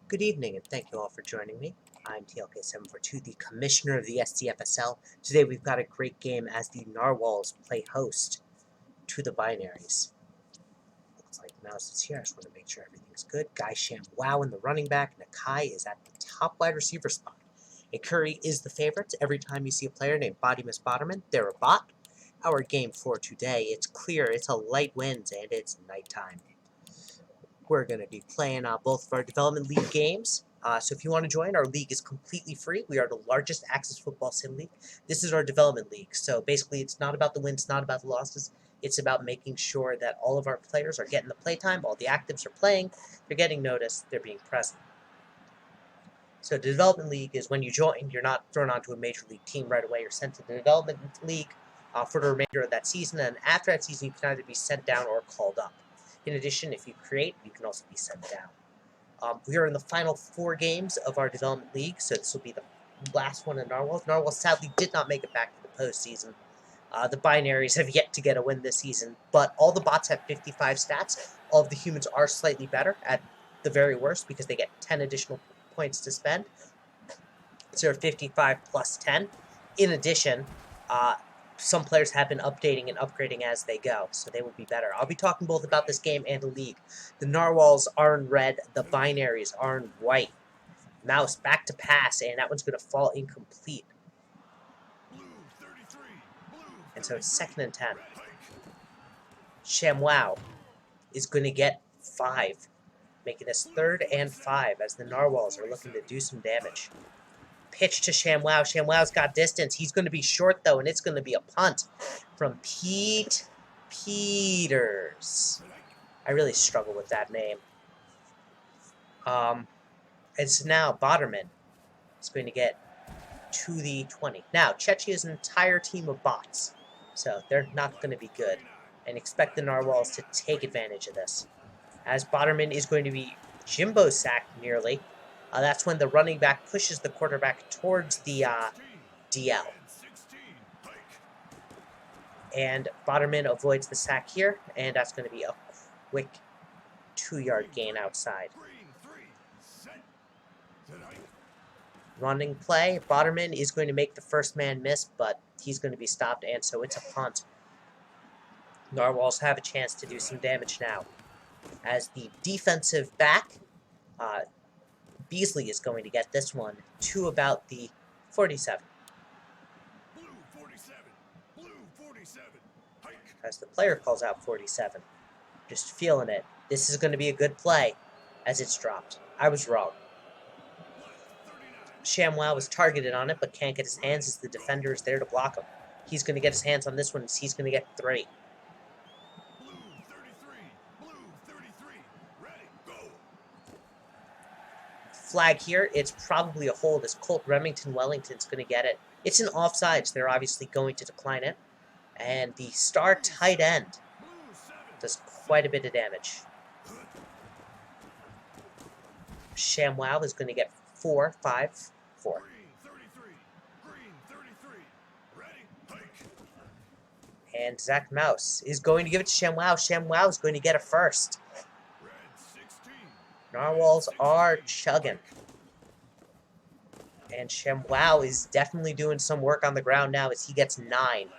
Good evening, and thank you all for joining me. I'm TLK742, the Commissioner of the SCFSL. Today we've got a great game as the Narwhals play host to the Binaries. Looks like Mouse is here. I just want to make sure everything's good. Guy Sham Wow in the running back. Nakai is at the top wide receiver spot. A Curry is the favorite. Every time you see a player named Bodymus Botterman, they're a bot. Our game for today, it's clear, it's a light winds, and it's nighttime. We're going to be playing both of our Development League games. So if you want to join, our league is completely free. We are the largest Access Football Sim League. This is our Development League. So basically, it's not about the wins, not about the losses. It's about making sure that all of our players are getting the playtime, all the actives are playing, they're getting noticed, they're being present. So the Development League is when you join, you're not thrown onto a Major League team right away. You're sent to the Development League for the remainder of that season, and after that season, you can either be sent down or called up. In addition, if you create, you can also be sent down. We are in the final 4 games of our Development League, so this will be the last one in Narwhals. Narwhals sadly did not make it back to the postseason. The Binaries have yet to get a win this season, but all the bots have 55 stats. All of the humans are slightly better at the very worst because they get 10 additional points to spend. So they're 55 plus 10. In addition, some players have been updating and upgrading as they go, so they will be better. I'll be talking both about this game and the league. The Narwhals are in red, the Binaries are in white. Mouse back to pass, and that one's going to fall incomplete. And so it's 2nd and 10. ShamWow is going to get 5, making this 3rd and 5 as the Narwhals are looking to do some damage. Pitch to ShamWow. ShamWow's got distance. He's going to be short, though, and it's going to be a punt from Pete Peters. I really struggle with that name. It's now Botterman is going to get to the 20. Now, Chechi is an entire team of bots, so they're not going to be good, and expect the Narwhals to take advantage of this. As Botterman is going to be Jimbo sacked nearly. That's when the running back pushes the quarterback towards the DL. And Botterman avoids the sack here, and that's going to be a quick 2-yard gain outside. Running play, Botterman is going to make the first man miss, but he's going to be stopped, and so it's a punt. Narwhals have a chance to do some damage now. As the defensive back, Beasley is going to get this one to about the 47. As the player calls out 47. Just feeling it. This is going to be a good play as it's dropped. I was wrong. ShamWow was targeted on it, but can't get his hands as the defender is there to block him. He's going to get his hands on this one as he's going to get 3. Flag here, it's probably a hold as Colt Remington Wellington's going to get it. It's an offside, so they're obviously going to decline it. And the star tight end does quite a bit of damage. ShamWow is going to get 4, 5, 4. And Zach Mouse is going to give it to ShamWow. ShamWow is going to get a first. Narwhals are chugging. And ShamWow is definitely doing some work on the ground now as he gets 9.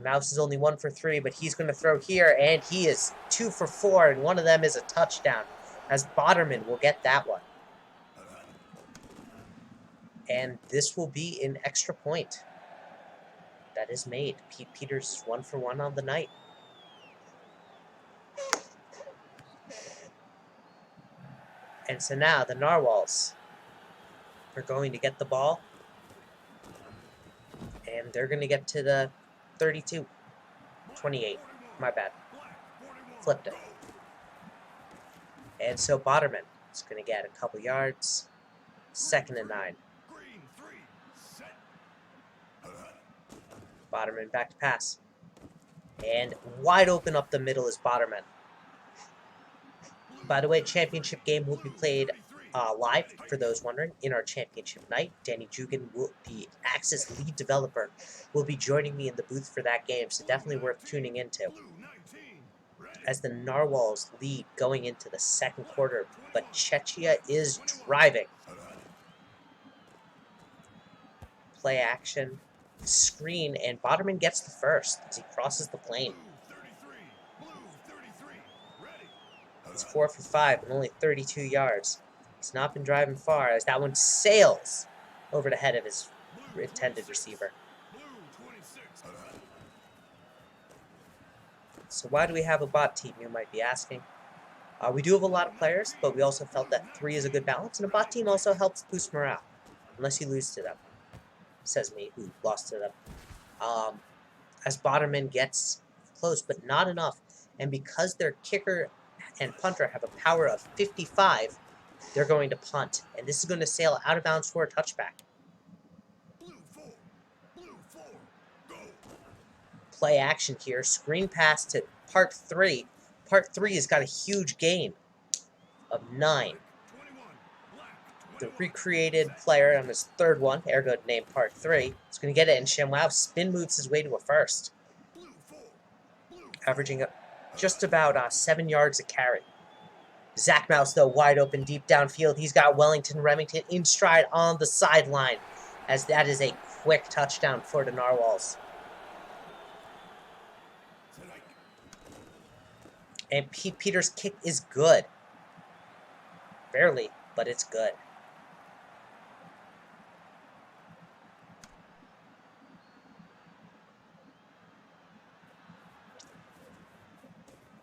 Mouse is only 1 for 3, but he's going to throw here, and he is 2 for 4, and one of them is a touchdown, as Botterman will get that one. And this will be an extra point that is made. Pete Peters is 1 for 1 on the night. And so now the Narwhals are going to get the ball. And they're going to get to the 32. 28. My bad. Flipped it. And so Botterman is going to get a couple yards. 2nd and 9. Botterman back to pass. And wide open up the middle is Botterman. By the way, championship game will be played live, for those wondering, in our championship night. Danny Jugan, the Axis lead developer, will be joining me in the booth for that game, so definitely worth tuning into. as the Narwhals lead going into the second quarter, but Czechia is driving. Play action, screen, and Boderman gets the first as he crosses the plane. It's 4 for 5 and only 32 yards. He's not been driving far as that one sails over the head of his intended receiver. So why do we have a bot team, you might be asking? We do have a lot of players, but we also felt that 3 is a good balance, and a bot team also helps boost morale. Unless you lose to them. Says me, who lost to them. As Boderman gets close, but not enough. And because their kicker and punter have a power of 55, they're going to punt. And this is going to sail out of bounds for a touchback. Play action here. Screen pass to Part 3. Part 3 has got a huge gain of 9. The recreated player on his third one, ergo named Part 3, is going to get it, and ShamWow spin moves his way to a first. Averaging just about 7 yards a carry. Zach Mouse, though, wide open deep downfield. He's got Remington in stride on the sideline, as that is a quick touchdown for the Narwhals. And Pete Peters' kick is good. Barely, but it's good.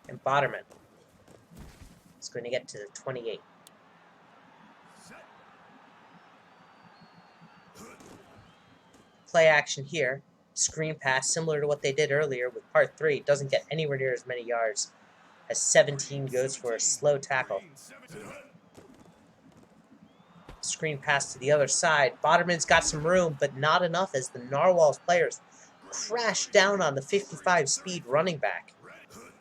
And Boderman is going to get to the 28. Play action here. Screen pass, similar to what they did earlier with Part 3. Doesn't get anywhere near as many yards. As 17 goes for a slow tackle. Screen pass to the other side. Boderman's got some room, but not enough as the Narwhals players crash down on the 55 speed running back.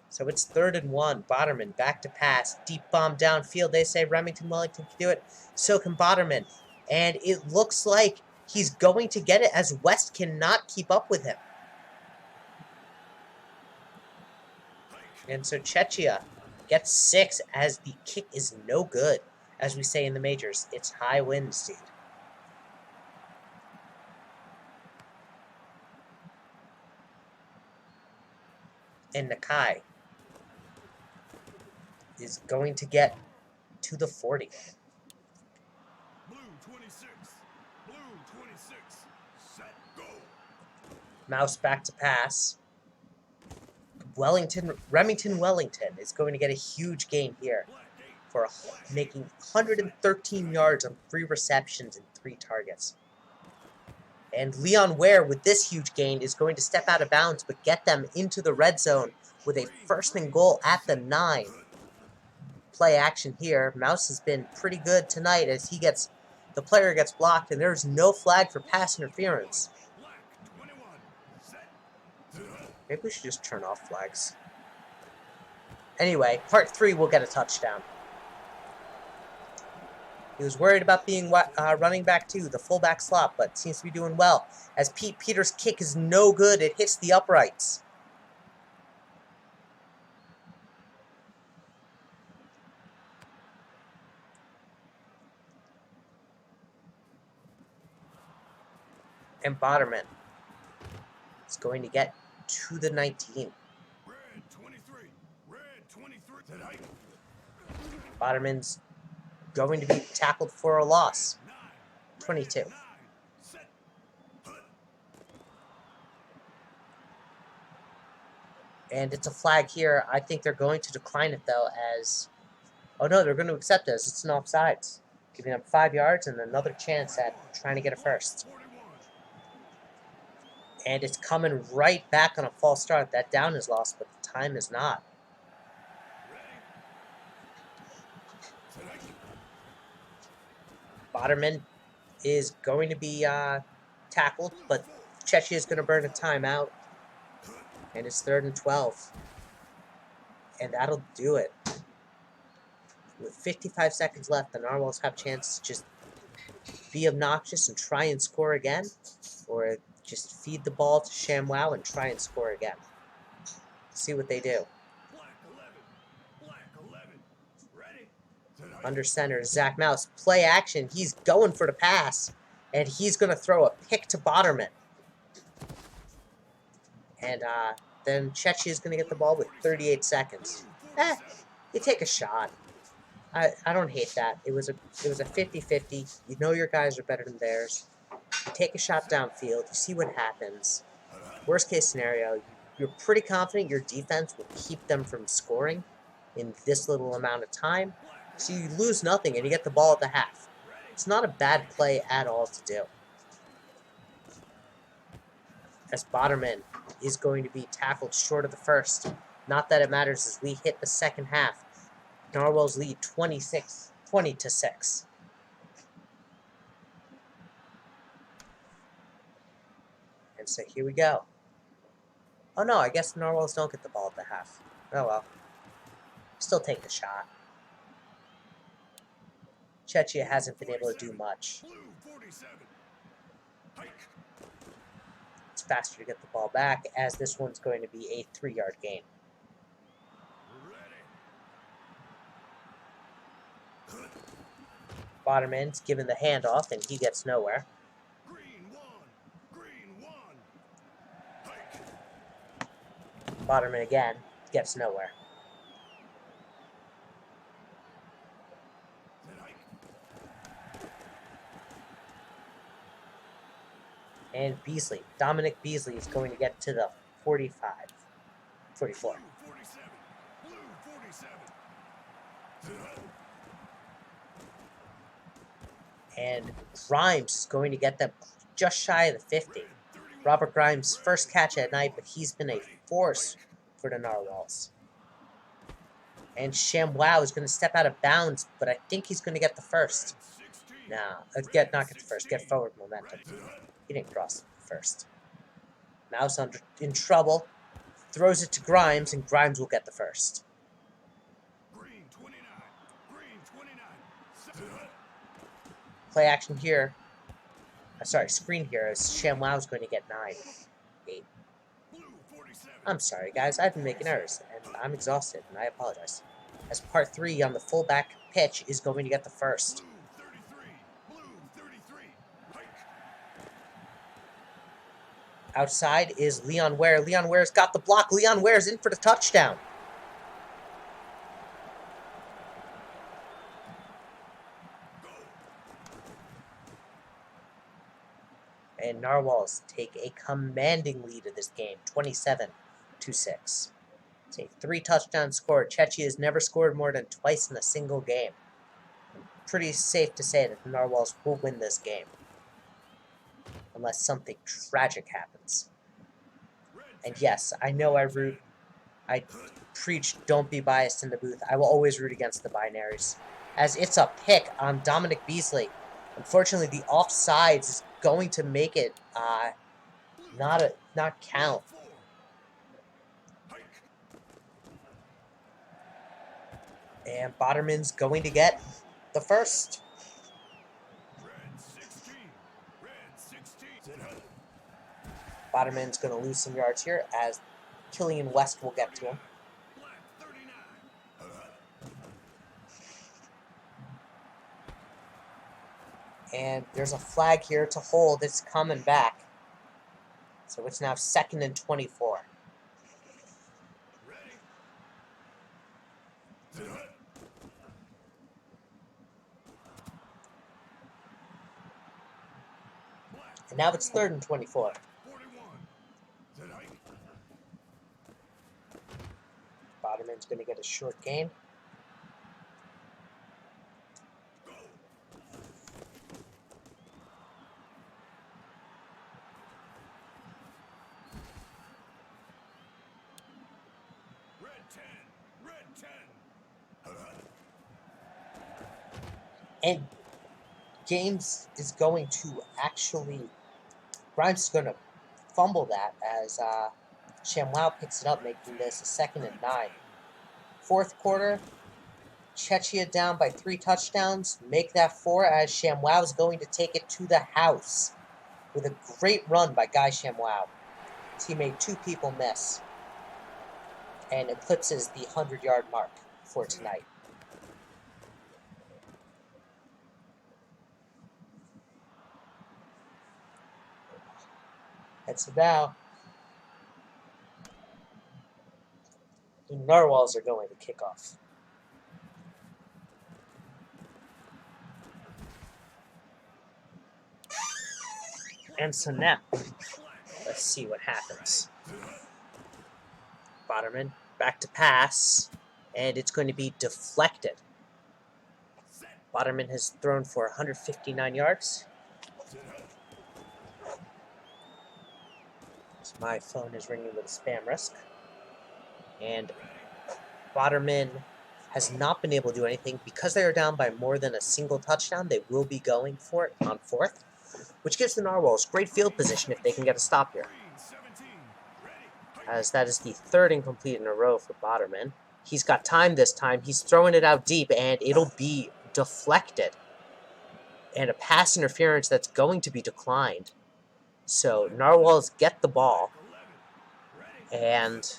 So it's 3rd and 1. Boderman back to pass. Deep bomb downfield. They say Wellington can do it. So can Boderman. And it looks like he's going to get it as West cannot keep up with him. And so Czechia gets 6 as the kick is no good. As we say in the majors, it's high winds, dude. And Nakai is going to get to the 40. Blue 26. Blue 26. Set, go. Mouse back to pass. Remington is going to get a huge gain here for making 113 yards on 3 receptions and 3 targets. And Leon Ware, with this huge gain, is going to step out of bounds but get them into the red zone with a 1st and goal at the 9. Play action here. Mouse has been pretty good tonight as the player gets blocked, and there's no flag for pass interference. Maybe we should just turn off flags. Anyway, Part 3 will get a touchdown. He was worried about being running back too, the fullback slot, but seems to be doing well. As Pete Peters' kick is no good, it hits the uprights. And Boderman is going to get to the 19. Red 23. Red 23. Boderman's going to be tackled for a loss. 22. And it's a flag here. I think they're going to decline it, though, as... Oh, no, they're going to accept it as it's an offsides. Giving them 5 yards and another chance at trying to get a first. And it's coming right back on a false start. That down is lost, but the time is not. Boderman is going to be tackled, but Czechia is going to burn a timeout. And it's 3rd and 12. And that'll do it. With 55 seconds left, the Narwhals have a chance to just be obnoxious and try and score again. Or just feed the ball to ShamWow and try and score again. See what they do. Under center, Zach Mouse. Play action. He's going for the pass. And he's going to throw a pick to Botterman. And then Chechi is going to get the ball with 38 seconds. You take a shot. I don't hate that. It was a 50-50. You know your guys are better than theirs. You take a shot downfield. You see what happens. Worst case scenario, you're pretty confident your defense will keep them from scoring in this little amount of time. So you lose nothing and you get the ball at the half. It's not a bad play at all to do. As Botterman is going to be tackled short of the first. Not that it matters as we hit the second half. Narwhals lead 20-6. And so here we go. Oh no, I guess the Narwhals don't get the ball at the half. Oh well. Still take the shot. Chechia hasn't been able to do much. It's faster to get the ball back, as this one's going to be a 3-yard gain. Botterman's given the handoff, and he gets nowhere. Botterman again gets nowhere. And Beasley, Dominic Beasley is going to get to the 44. And Grimes is going to get them just shy of the 50. Robert Grimes' first catch at night, but he's been a force for the Narwhals. And ShamWow is going to step out of bounds, but I think he's going to get the first. Nah, not get the first, get forward momentum. He didn't cross the first. Mouse in trouble, throws it to Grimes, and Grimes will get the first. Play action here. Screen here as ShamWow is going to get 8. I'm sorry, guys. I've been making errors, and I'm exhausted, and I apologize. As part 3 on the fullback pitch is going to get the first. Outside is Leon Ware. Leon Ware's got the block. Leon Ware's in for the touchdown. And Narwhals take a commanding lead in this game, 27-6. It's a 3-touchdown score. Chechi has never scored more than twice in a single game. Pretty safe to say that the Narwhals will win this game. Unless something tragic happens. And yes, I know I preach don't be biased in the booth. I will always root against the Binaries. As it's a pick on Dominic Beasley. Unfortunately, the offsides is going to make it not count. And Botterman's going to get the first. Botterman's going to lose some yards here as Killian West will get to him. And there's a flag here to hold. It's coming back. So it's now 2nd and 24. And now it's 3rd and 24. Botterman's going to get a short gain. And Gaines is going to actually... Grimes is going to fumble that as ShamWow picks it up, making this a 2nd and 9. 4th quarter, Chechia down by 3 touchdowns. Make that 4 as ShamWow is going to take it to the house with a great run by Guy ShamWow. He made 2 people miss and eclipses the 100-yard mark for tonight. And so now, the Narwhals are going to kick off. And so now, let's see what happens. Botterman, back to pass, and it's going to be deflected. Botterman has thrown for 159 yards. So my phone is ringing with a spam risk. And Botterman has not been able to do anything. Because they are down by more than a single touchdown, they will be going for it on fourth, which gives the Narwhals great field position if they can get a stop here, as that is the third incomplete in a row for Botterman. He's got time this time. He's throwing it out deep, and it'll be deflected. And a pass interference that's going to be declined. So Narwhals get the ball, and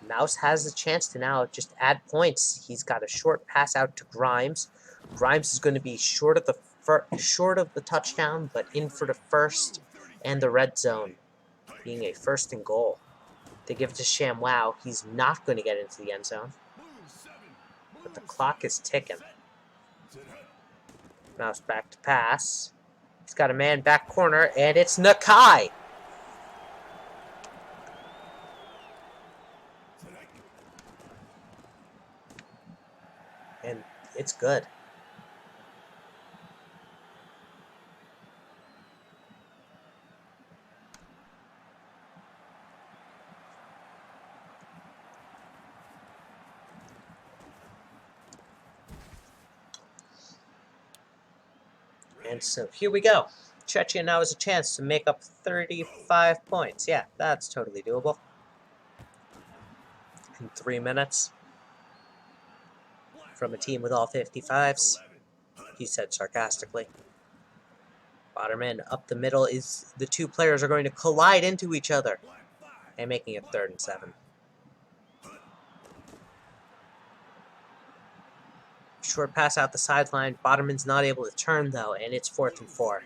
Mouse has a chance to now just add points. He's got a short pass out to Grimes. Grimes is going to be short of the touchdown, but in for the first and the red zone, being a first and goal. They give it to ShamWow. He's not going to get into the end zone, but the clock is ticking. Mouse back to pass. He's got a man back corner, and it's Nakai. And it's good. And so here we go. Chechia now has a chance to make up 35 points. Yeah, that's totally doable. In 3 minutes. From a team with all 55s, he said sarcastically. Botterman up the middle is the two players are going to collide into each other and making it 3rd and 7. Short pass out the sideline. Botterman's not able to turn though, and it's 4th and 4.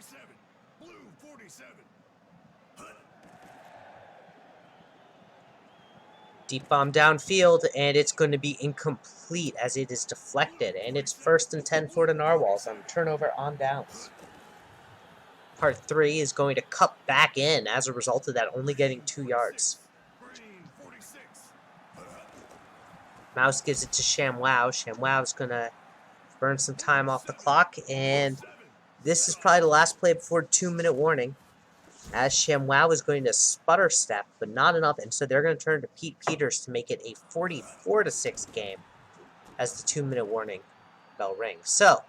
Deep bomb downfield, and it's going to be incomplete as it is deflected, and it's 1st and 10 for the Narwhals on turnover on downs. Part 3 is going to cut back in as a result of that, only getting 2 yards. Mouse gives it to ShamWow. ShamWow's going to burn some time off the clock, and this is probably the last play before 2-minute warning, as ShamWow is going to sputter step, but not enough, and so they're going to turn to Pete Peters to make it a 44-6 game as the 2-minute warning bell rings. So,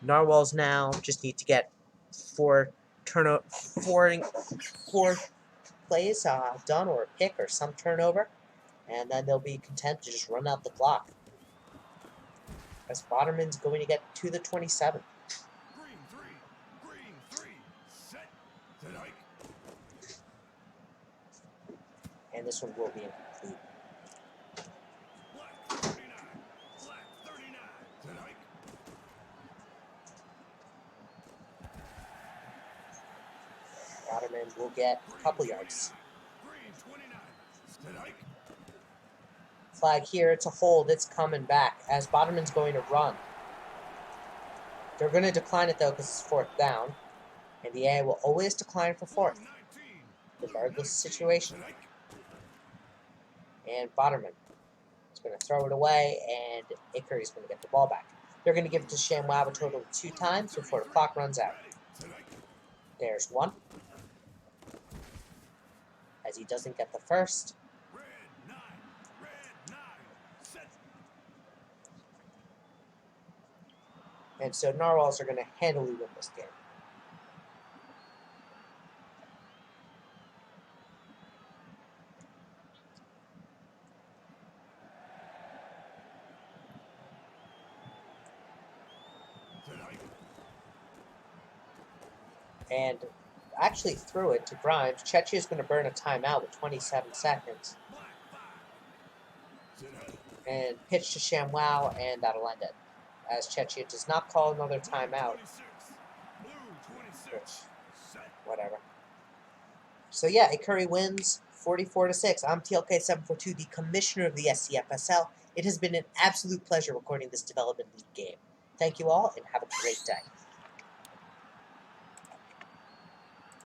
Narwhals now just need to get 4 plays done, or a pick or some turnover, and then they'll be content to just run out the clock. As Botterman's going to get to the 27. And this one will be incomplete. Botterman will get a couple yards. Flag here, it's a hold, it's coming back as Botterman's going to run. They're going to decline it though because it's 4th down, and the A will always decline for 4th, regardless of the situation. And Botterman is going to throw it away, and Iker is going to get the ball back. They're going to give it to ShamWow a total of 2 times before the clock runs out. There's 1. As he doesn't get the first. And so Narwhals are going to handily win this game. And actually threw it to Grimes. Chechia is going to burn a timeout with 27 seconds. And pitch to ShamWow, and that'll end it, as Chechia does not call another timeout. Whatever. So yeah, Ikuri wins 44-6. I'm TLK742, the commissioner of the SCFSL. It has been an absolute pleasure recording this Development League game. Thank you all, and have a great day.